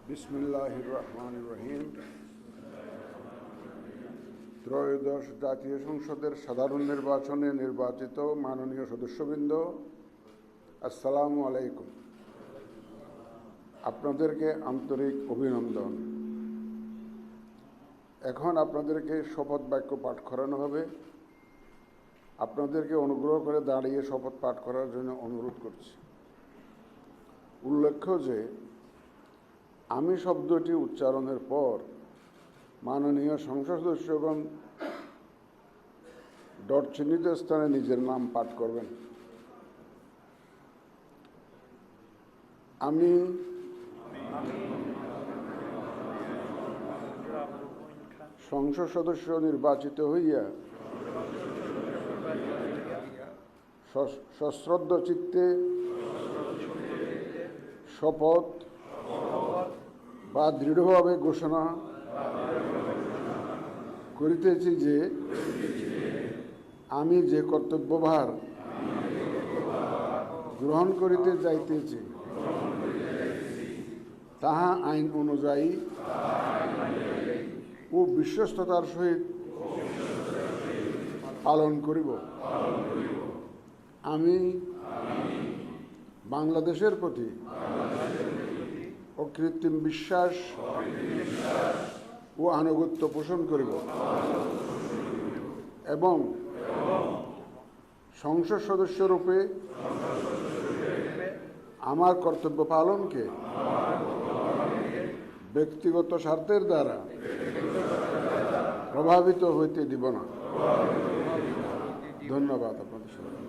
বিসমিল্লাহির রহমানির রহিম। ত্রয়োদশ জাতীয় সংসদের সাধারণ নির্বাচনে নির্বাচিত মাননীয় সদস্যবৃন্দ, আসসালামু আলাইকুম। আপনাদেরকে আন্তরিক অভিনন্দন। এখন আপনাদেরকে শপথ বাক্য পাঠ করানো হবে। আপনাদেরকে অনুগ্রহ করে দাঁড়িয়ে শপথ পাঠ করার জন্য অনুরোধ করছি। উল্লেখ্য যে আমি শব্দটি উচ্চারণের পর মাননীয় সংসদ সদস্যগণ ডট চিহ্নিত স্থানে নিজের নাম পাঠ করবেন। আমি সংসদ সদস্য নির্বাচিত হইয়া সশ্রদ্ধ চিত্তে শপথ বা দৃঢ়ভাবে ঘোষণা করিতেছি যে আমি যে কর্তব্যভার গ্রহণ করিতে যাইতেছি তাহা আইন অনুযায়ী ও বিশ্বস্ততার সহিত পালন করিব। আমি বাংলাদেশের প্রতি অকৃত্রিম বিশ্বাস ও আনুগত্য পোষণ করিব এবং সংসদ সদস্যরূপে আমার কর্তব্য পালনকে ব্যক্তিগত স্বার্থের দ্বারা প্রভাবিত হইতে দিব না। ধন্যবাদ আপনাদের সবাই।